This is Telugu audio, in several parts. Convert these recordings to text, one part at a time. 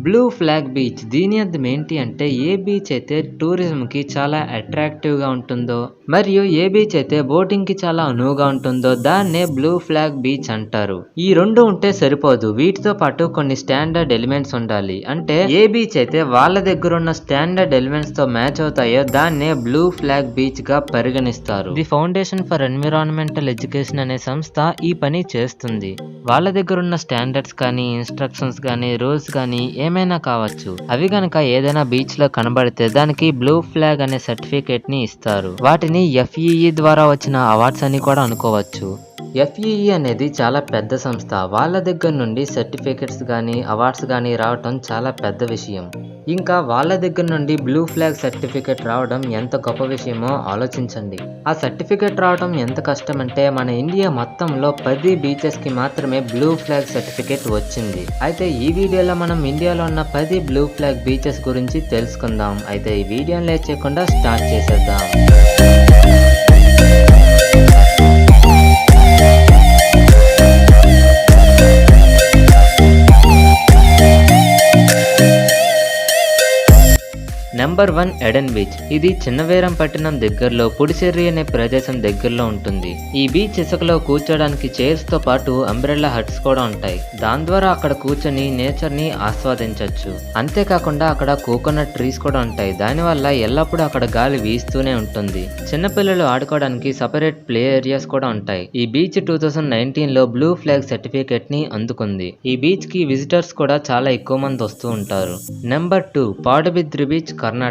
బ్లూ ఫ్లాగ్ బీచ్ దీని అర్థం ఏంటి అంటే ఏ బీచ్ అయితే టూరిజం కి చాలా అట్రాక్టివ్ గా ఉంటుందో మరియు ఏ బీచ్ అయితే బోటింగ్ కి చాలా అనువుగా ఉంటుందో దాన్నే బ్లూ ఫ్లాగ్ బీచ్ అంటారు. ఈ రెండు ఉంటే సరిపోదు, వీటితో పాటు కొన్ని స్టాండర్డ్ ఎలిమెంట్స్ ఉండాలి. అంటే ఏ బీచ్ అయితే వాళ్ళ దగ్గర ఉన్న స్టాండర్డ్ ఎలిమెంట్స్ తో మ్యాచ్ అవుతాయో దాన్నే బ్లూ ఫ్లాగ్ బీచ్ గా పరిగణిస్తారు. The foundation for environmental education అనే సంస్థ ఈ పని చేస్తుంది. వాళ్ళ దగ్గర ఉన్న స్టాండర్డ్స్ కానీ ఇన్స్ట్రక్షన్స్ కానీ రూల్స్ కానీ ఏమైనా కావచ్చు, అవి గనక ఏదైనా బీచ్ లో కనబడితే దానికి బ్లూ ఫ్లాగ్ అనే సర్టిఫికేట్ ని ఇస్తారు. వాటిని FEE ద్వారా వచ్చిన అవార్డ్స్ అని కూడా అనుకోవచ్చు. FEE అనేది చాలా పెద్ద సంస్థ. వాళ్ళ దగ్గర నుండి సర్టిఫికేట్స్ కానీ అవార్డ్స్ కానీ రావటం చాలా పెద్ద విషయం. ఇంకా వాళ్ళ దగ్గర నుండి బ్లూ ఫ్లాగ్ సర్టిఫికేట్ రావడం ఎంత గొప్ప విషయమో ఆలోచించండి. ఆ సర్టిఫికేట్ రావడం ఎంత కష్టం అంటే మన ఇండియా మొత్తంలో 10 బీచెస్ కి మాత్రమే బ్లూ ఫ్లాగ్ సర్టిఫికేట్ వచ్చింది. అయితే ఈ వీడియోలో మనం ఇండియాలో ఉన్న 10 బ్లూ ఫ్లాగ్ బీచెస్ గురించి తెలుసుకుందాం. అయితే ఈ వీడియోని లేట్ చేయకుండా స్టార్ట్ చేసేద్దాం. Number 1 Aiden beach. ఇది చిన్నవీరంపట్నం దగ్గరలో పుడిచెర్రి అనే ప్రదేశం దగ్గరలో ఉంటుంది. ఈ బీచ్ ఇసుకలో కూర్చోడానికి చైర్స్ తో పాటు అంబ్రెల్లా హట్స్ కూడా ఉంటాయి. దాని ద్వారా అక్కడ కూర్చొని నేచర్ ని ఆస్వాదించవచ్చు. అంతేకాకుండా అక్కడ కోకోనట్ ట్రీస్ కూడా ఉంటాయి. దానివల్ల ఎల్లప్పుడూ అక్కడ గాలి వీస్తూనే ఉంటుంది. చిన్నపిల్లలు ఆడుకోవడానికి సపరేట్ ప్లే ఏరియాస్ కూడా ఉంటాయి. ఈ బీచ్ 2019 లో బ్లూ ఫ్లాగ్ సర్టిఫికేట్ ని అందుకుంది. ఈ బీచ్ కి విజిటర్స్ కూడా చాలా ఎక్కువ మంది వస్తూ ఉంటారు. Number 2 Padubidri beach, Karnataka.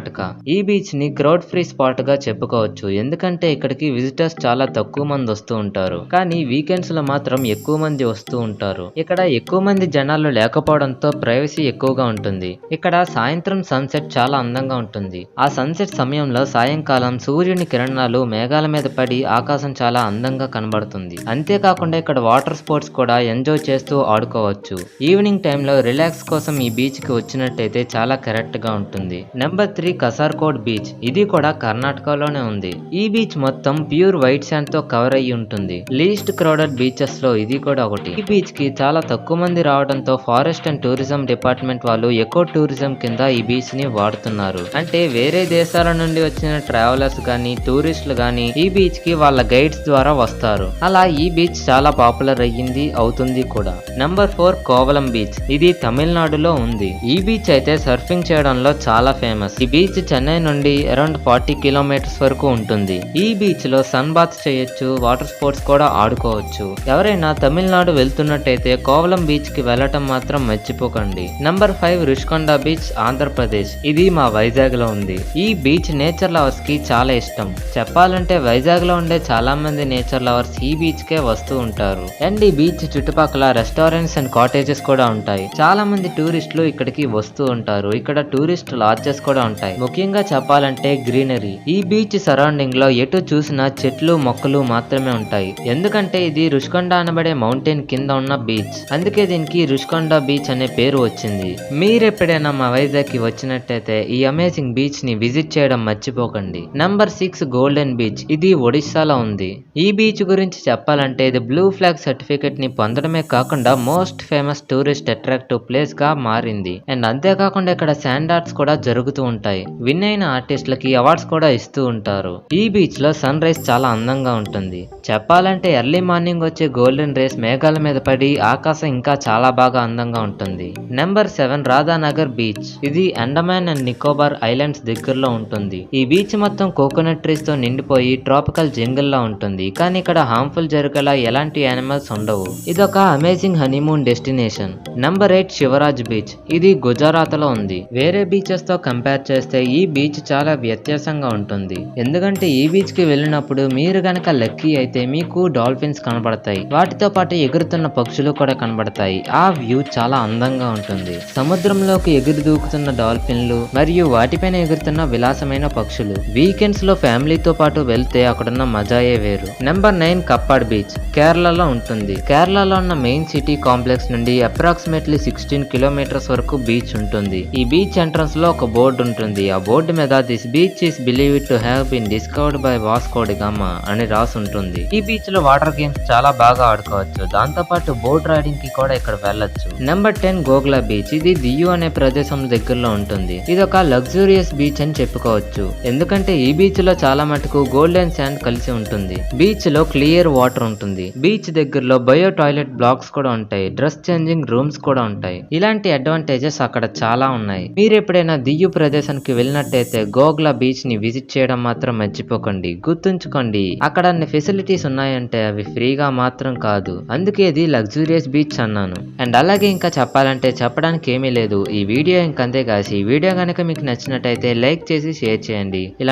ఈ బీచ్ ని క్రౌడ్ ఫ్రీ స్పాట్ గా చెప్పుకోవచ్చు. ఎందుకంటే ఇక్కడికి విజిటర్స్ చాలా తక్కువ మంది వస్తూ ఉంటారు. కానీ వీకెండ్స్ లో మాత్రం ఎక్కువ మంది వస్తూ ఉంటారు. ఇక్కడ ఎక్కువ మంది జనాలు లేకపోవడంతో ప్రైవసీ ఎక్కువగా ఉంటుంది. ఇక్కడ సాయంత్రం సన్సెట్ చాలా అందంగా ఉంటుంది. ఆ సన్సెట్ సమయంలో సాయంకాలం సూర్యుని కిరణాలు మేఘాల మీద పడి ఆకాశం చాలా అందంగా కనబడుతుంది. అంతేకాకుండా ఇక్కడ వాటర్ స్పోర్ట్స్ కూడా ఎంజాయ్ చేస్తూ ఆడుకోవచ్చు. ఈవినింగ్ టైంలో రిలాక్స్ కోసం ఈ బీచ్ కి వచ్చినట్టయితే చాలా కరెక్ట్ గా ఉంటుంది. Number 3 Kasarkod beach. ఇది కూడా కర్ణాటకలోనే ఉంది. ఈ బీచ్ మొత్తం ప్యూర్ వైట్ శాండ్ తో కవర్ అయ్యి ఉంటుంది. లీస్ట్ క్రౌడెడ్ బీచెస్ లో ఇది కూడా ఒకటి. ఈ బీచ్ కి చాలా తక్కువ మంది రావడంతో ఫారెస్ట్ అండ్ టూరిజం డిపార్ట్మెంట్ వాళ్ళు ఎకో టూరిజం కింద ఈ బీచ్ ని వాడుతున్నారు. అంటే వేరే దేశాల నుండి వచ్చిన ట్రావెలర్స్ గానీ టూరిస్టులు గానీ ఈ బీచ్ కి వాళ్ళ గైడ్స్ ద్వారా వస్తారు. అలా ఈ బీచ్ చాలా పాపులర్ అయ్యింది, అవుతుంది కూడా. Number 4 Kovalam beach. ఇది తమిళనాడులో ఉంది. ఈ బీచ్ అయితే సర్ఫింగ్ చేయడంలో చాలా ఫేమస్. ఈ బీచ్ చెన్నై నుండి అరౌండ్ 40 కిలోమీటర్స్ వరకు ఉంటుంది. ఈ బీచ్ లో సన్ బాత్ చేయొచ్చు, వాటర్ స్పోర్ట్స్ కూడా ఆడుకోవచ్చు. ఎవరైనా తమిళనాడు వెళ్తున్నట్టయితే కోవలం బీచ్ కి వెళ్ళటం మాత్రం మర్చిపోకండి. Number 5 Rushikonda beach, Andhra Pradesh. ఇది మా వైజాగ్ లో ఉంది. ఈ బీచ్ నేచర్ లవర్స్ కి చాలా ఇష్టం. చెప్పాలంటే వైజాగ్ లో ఉండే చాలా మంది నేచర్ లవర్స్ ఈ బీచ్ కే వస్తూ ఉంటారు. అండ్ ఈ బీచ్ చుట్టుపక్కల రెస్టారెంట్స్ అండ్ కాటేజెస్ కూడా ఉంటాయి. చాలా మంది టూరిస్టులు ఇక్కడికి వస్తూ ఉంటారు. ఇక్కడ టూరిస్ట్ లాడ్జెస్ కూడా ఉంటాయి. ముఖ్యంగా చెప్పాలంటే గ్రీనరీ. ఈ బీచ్ సరౌండింగ్ లో ఎటు చూసినా చెట్లు మొక్కలు మాత్రమే ఉంటాయి. ఎందుకంటే ఇది రుషికొండ అనబడే మౌంటైన్ కింద ఉన్న బీచ్. అందుకే దీనికి రుషికొండ బీచ్ అనే పేరు వచ్చింది. మీరు ఎప్పుడైనా మా వైజాగ్ కి వచ్చినట్టయితే ఈ అమేజింగ్ బీచ్ ని విజిట్ చేయడం మర్చిపోకండి. Number 6 golden beach. ఇది ఒడిస్సాలో ఉంది. ఈ బీచ్ గురించి చెప్పాలంటే ఇది బ్లూ ఫ్లాగ్ సర్టిఫికేట్ ని పొందడమే కాకుండా most famous tourist attractive place గా మారింది. అండ్ అంతేకాకుండా ఇక్కడ శాండ్ ఆర్ట్స్ కూడా జరుగుతూ ఉంటాయి. విన్ అయిన ఆర్టిస్టులకి అవార్డ్స్ కూడా ఇస్తూ ఉంటారు. ఈ బీచ్ లో సన్ రైజ్ చాలా అందంగా ఉంటుంది. చెప్పాలంటే ఎర్లీ మార్నింగ్ వచ్చే గోల్డెన్ రేస్ మేఘాల మీద పడి ఆకాశం ఇంకా చాలా బాగా అందంగా ఉంటుంది. Number 7 Radhanagar beach. ఇది అండమాన్ అండ్ నికోబార్ ఐలాండ్స్ దగ్గరలో ఉంటుంది. ఈ బీచ్ మొత్తం కోకోనట్ ట్రీస్ తో నిండిపోయి ట్రాపికల్ జంగిల్ లా ఉంటుంది. కానీ ఇక్కడ హార్మ్ఫుల్ జరగలా ఎలాంటి యానిమల్స్ ఉండవు. ఇదొక amazing honeymoon destination. Number 8 Shivraj beach. ఇది గుజరాత్ లో ఉంది. వేరే బీచెస్ తో కంపేర్ చేస్తే ఈ బీచ్ చాలా వ్యత్యాసంగా ఉంటుంది. ఎందుకంటే ఈ బీచ్ కి వెళ్ళినప్పుడు మీరు గనక లక్కీ అయితే మీకు డాల్ఫిన్స్ కనబడతాయి. వాటితో పాటు ఎగురుతున్న పక్షులు కూడా కనబడతాయి. ఆ వ్యూ చాలా అందంగా ఉంటుంది. సముద్రంలోకి ఎగురు దూకుతున్న డాల్ఫిన్లు మరియు వాటిపైన ఎగురుతున్న విలాసమైన పక్షులు. వీకెండ్స్ లో ఫ్యామిలీతో పాటు వెళ్తే అక్కడున్న మజాయే వేరు. Number 9 Kappad beach. కేరళలో ఉంటుంది. కేరళలో ఉన్న మెయిన్ సిటీ కాంప్లెక్స్ నుండి అప్రాక్సిమేట్లీ 16 కిలోమీటర్స్ వరకు బీచ్ ఉంటుంది. ఈ బీచ్ ఎంట్రన్స్ లో ఒక బోర్డు ఉంటుంది. ఉంటుంది. ఆ బోర్డు మీద this beach is believed to have been discovered by Vasco da Gama అని రాసి ఉంటుంది. ఈ బీచ్ లో వాటర్ గేమ్స్ చాలా బాగా ఆడుకోవచ్చు. దాంతో పాటు బోట్ రైడింగ్ కి కూడా ఇక్కడ వెళ్ళొచ్చు. Number 10 Ghoghla beach. ఇది దియు అనే ప్రదేశం దగ్గరలో ఉంటుంది. ఇది ఒక లగ్జూరియస్ బీచ్ అని చెప్పుకోవచ్చు. ఎందుకంటే ఈ బీచ్ లో చాలా మటుకు గోల్డెన్ శాండ్ కలిసి ఉంటుంది. బీచ్ లో క్లియర్ వాటర్ ఉంటుంది. బీచ్ దగ్గరలో బయో టాయిలెట్ బ్లాక్స్ కూడా ఉంటాయి. డ్రెస్ చేంజింగ్ రూమ్స్ కూడా ఉంటాయి. ఇలాంటి అడ్వాంటేజెస్ అక్కడ చాలా ఉన్నాయి. మీరు ఎప్పుడైనా దియు ప్రదేశానికి వెళ్ళినట్టయితే గోగ్లా బీచ్ ని విజిట్ చేయడం మాత్రం మర్చిపోకండి. గుర్తుంచుకోండి, అక్కడ అన్ని ఫెసిలిటీస్ ఉన్నాయంటే అవి ఫ్రీగా మాత్రం కాదు. అందుకే ఇది లగ్జూరియస్ బీచ్ అన్నాను. అండ్ అలాగే ఇంకా చెప్పాలంటే చెప్పడానికి ఏమీ లేదు. ఈ వీడియో ఇంకంతే కాసి. ఈ వీడియో కనుక మీకు నచ్చినట్టయితే లైక్ చేసి షేర్ చేయండి. ఇలా